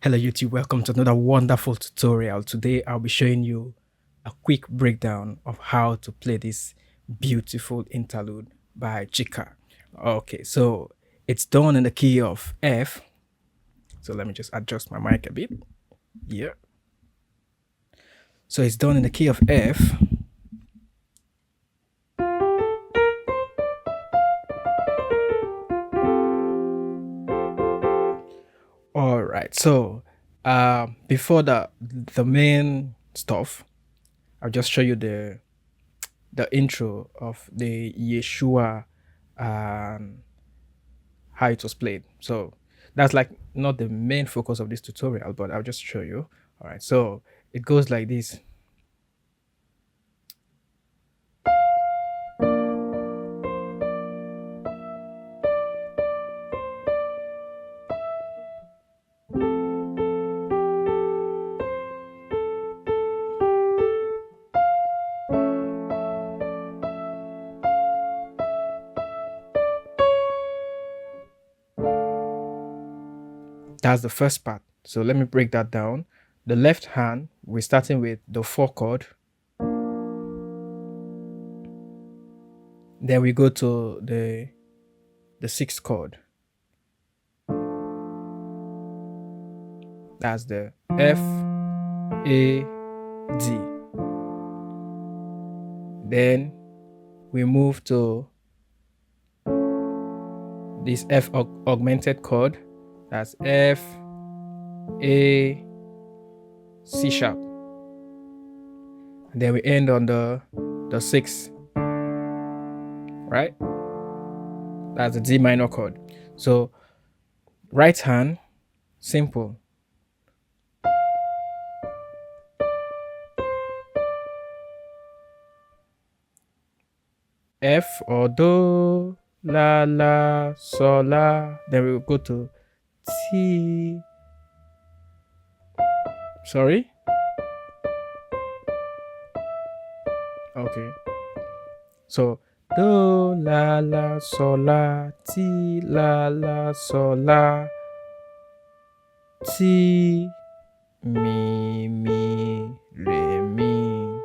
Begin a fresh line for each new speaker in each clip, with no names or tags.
Hello YouTube, welcome to another wonderful tutorial. Today I'll be showing you a quick breakdown of how to play this beautiful interlude by Chika. Okay, so it's done in the key of F. So let me just adjust my mic a bit. Yeah. So it's done in the key of F. All right, so before the main stuff, I'll just show you the intro of the Yeshua and how it was played. So that's like not the main focus of this tutorial, but I'll just show you. All right, so it goes like this. That's the first part. So let me break that down. The left hand, we're starting with the 4 chord. Then we go to the 6th chord. That's the F, A, D. Then we move to this F augmented chord. That's F, A, C sharp. And then we end on the 6th, right? That's the D minor chord. So right hand, simple. F or do, la, la, sol, la. Then we will go to T. Sorry? Okay. So do, la, la, sol, la, ti, la, la, sol, la, ti, mi, re, mi,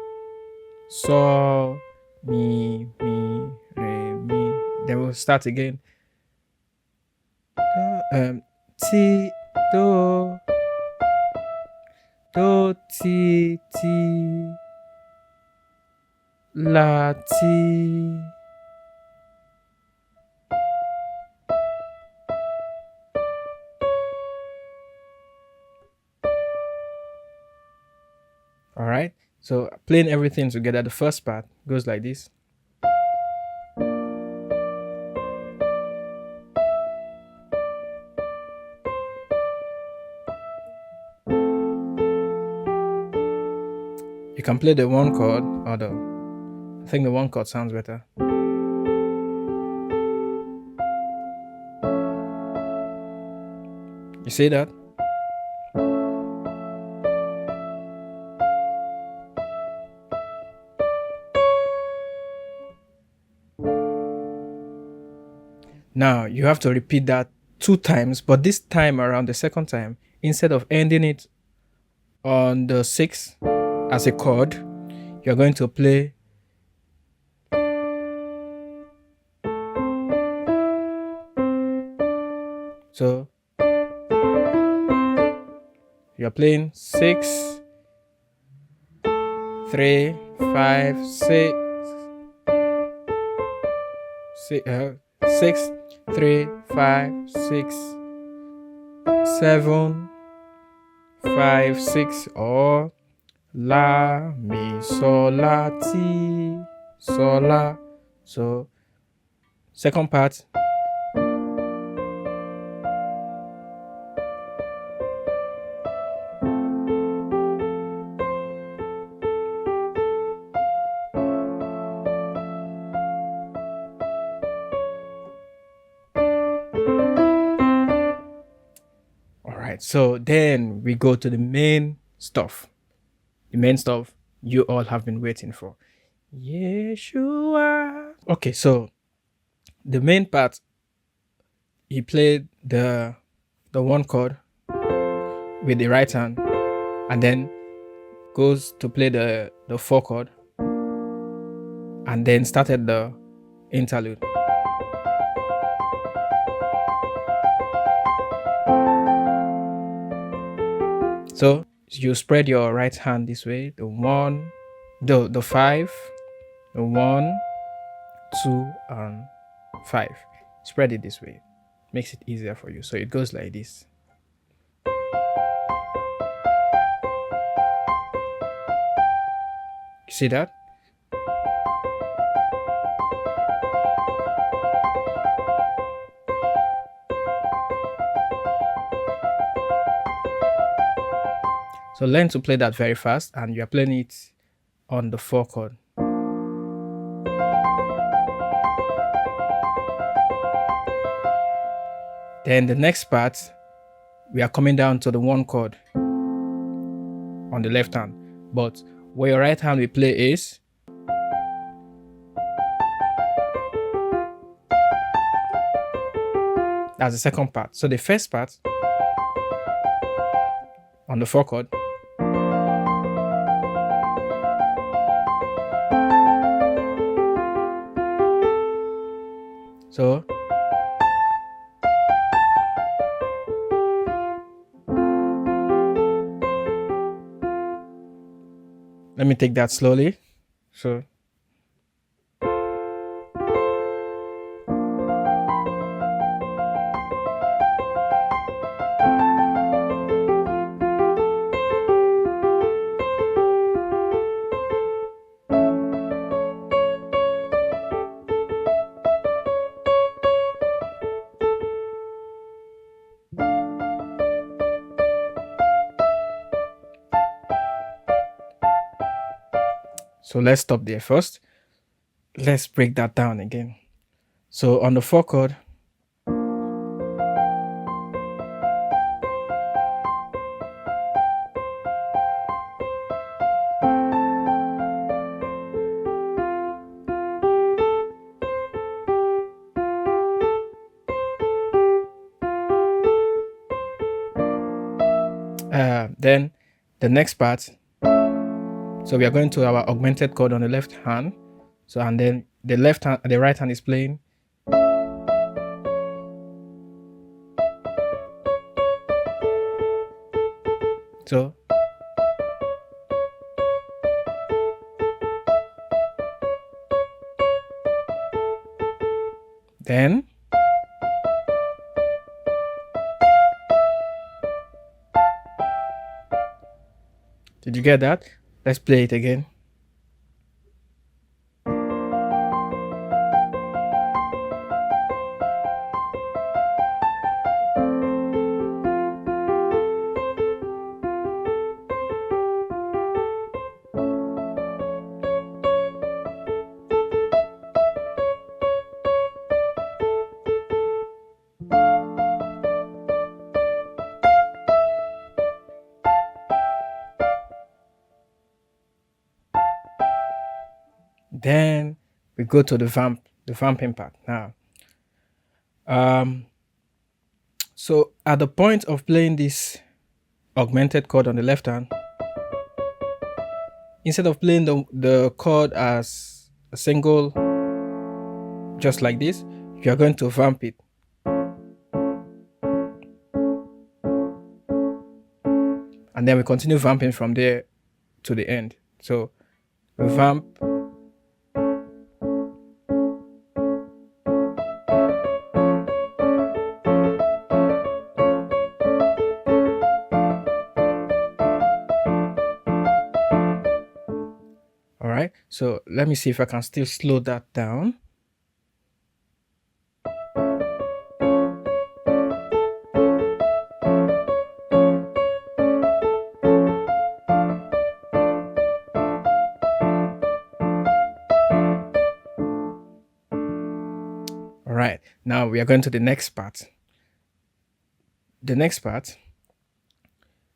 sol, mi, re, mi. Then we'll start again. Ti, do, ti, ti, la, ti. All right. So playing everything together, the first part goes like this. You can play the 1 chord or I think the 1 chord sounds better. You see that? Now you have to repeat that 2 times, but this time around, the second time, instead of ending it on the 6th as a chord, you're going to play so you're playing 6, 3, 5, 6, 6, 3, 5, 6, 7, 5, 6, or la, mi, sol, la, ti, sol, la. So second part. So then we go to the main stuff. The main stuff you all have been waiting for. Yeshua. Okay, so the main part, he played the 1 chord. with the right hand, and then goes to play the 4 chord, and then started the interlude. So you spread your right hand this way, the 1, the 5, the 1, 2, and 5. Spread it this way. Makes it easier for you. So it goes like this. You see that? So learn to play that very fast, and you are playing it on the 4 chord. Then the next part, we are coming down to the 1 chord on the left hand, but where your right hand will play is that's the second part. So the first part on the 4 chord, so let me take that slowly. So let's stop there first. Let's break that down again. So on the 4 chord, then the next part, so we are going to our augmented chord on the left hand. So, and then the right hand is playing. So then did you get that? Let's play it again. Then we go to the vamping part now. So at the point of playing this augmented chord on the left hand, instead of playing the chord as a single, just like this, you are going to vamp it. And then we continue vamping from there to the end. So we vamp. All right, so let me see if I can still slow that down. All right, now we are going to the next part. The next part,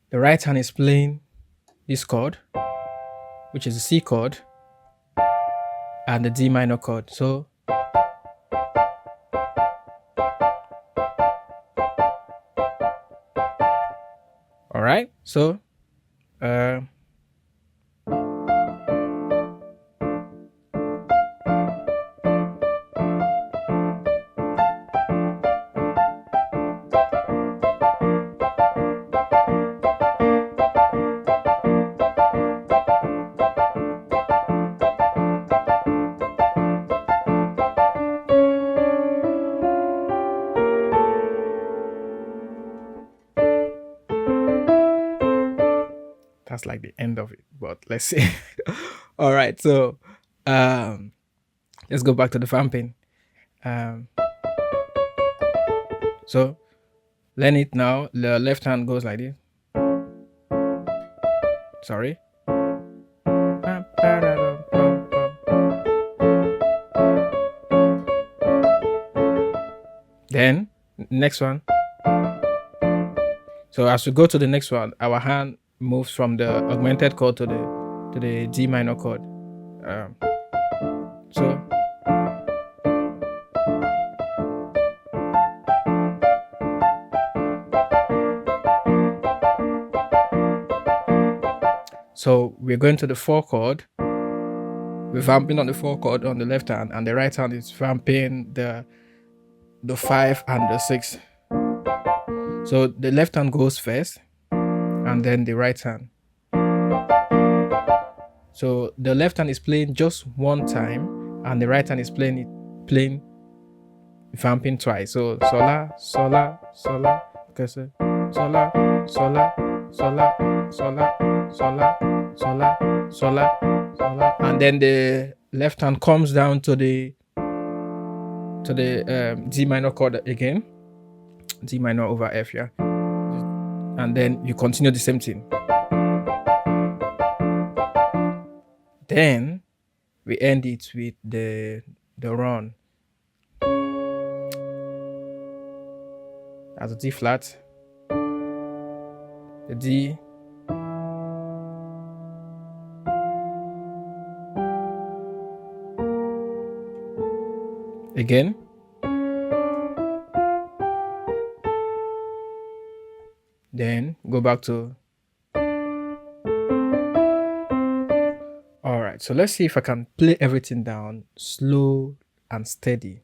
the right hand is playing this chord, which is the C chord, and the D minor chord. So all right, So uh, that's like the end of it. But let's see. All right, so um, let's go back to the vamping. Um, so learn it now. The left hand goes like this. Sorry. Then next one. So as we go to the next one, our hand moves from the augmented chord to the D minor chord. So we're going to the 4 chord. We're vamping on the 4 chord on the left hand, and the right hand is vamping the 5 and the 6. So the left hand goes first, and then the right hand. So the left hand is playing just one time, and the right hand is playing vamping twice. So sola, sola, sola, sola, sola, sola, sola, sola, sola, sola, and then the left hand comes down to the D minor chord again, D minor over F, yeah, and then you continue the same thing. Then we end it with the run. As a D flat, the D, again, then go back to. All right, so let's see if I can play everything down slow and steady,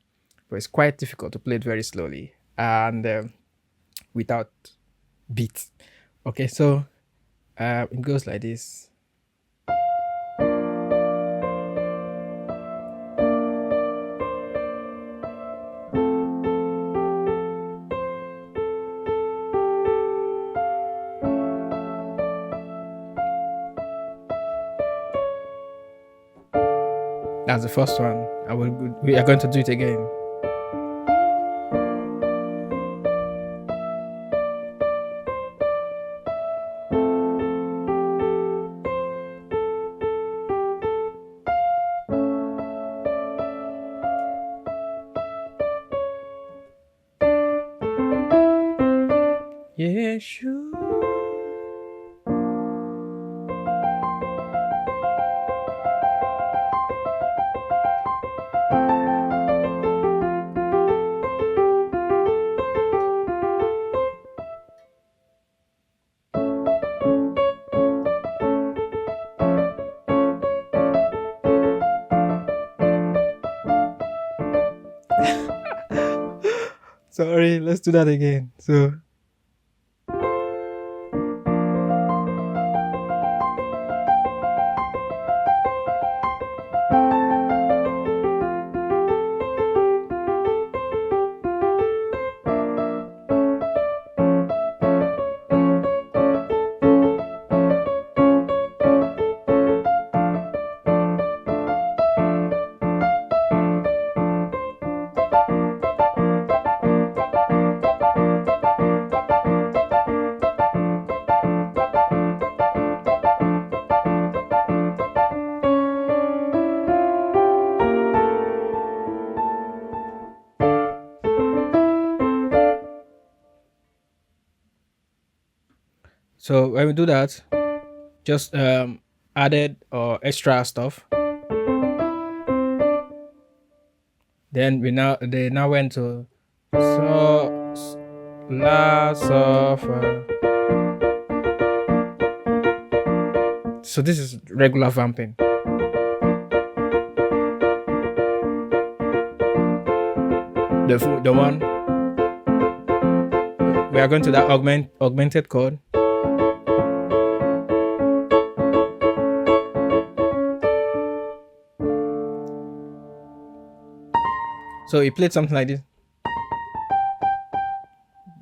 but it's quite difficult to play it very slowly and without beat. Okay, so it goes like this. That's the first one. We are going to do it again. Yeshua. Sorry, let's do that again. So So when we do that, just added or extra stuff. Then they now went to so la so fa. So this is regular vamping. The one we are going to that augmented chord. So he played something like this,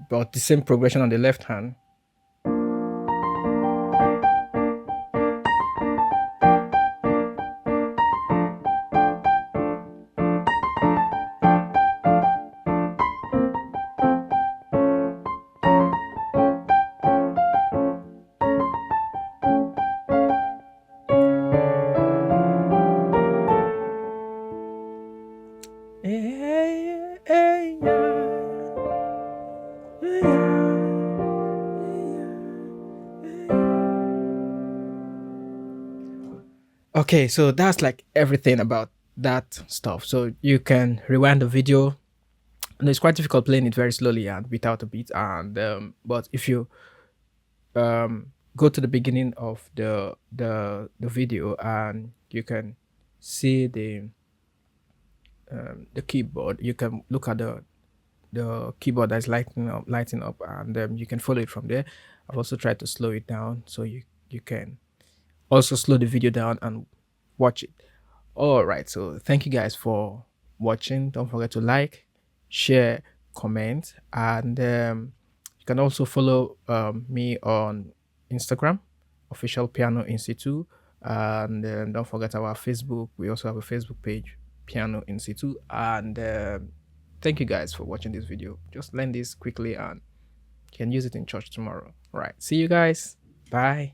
but the same progression on the left hand. Okay, so that's like everything about that stuff. So you can rewind the video. And it's quite difficult playing it very slowly and without a beat. And but if you go to the beginning of the video, and you can see the keyboard, you can look at the keyboard that's lighting up, and you can follow it from there. I've also tried to slow it down, so you can also slow the video down and watch it. All right, so thank you guys for watching. Don't forget to like, share, comment, and you can also follow me on Instagram, official Piano-insitu, and don't forget our Facebook. We also have a Facebook page, Piano-insitu, and thank you guys for watching this video. Just learn this quickly and you can use it in church tomorrow. All right, see you guys. Bye.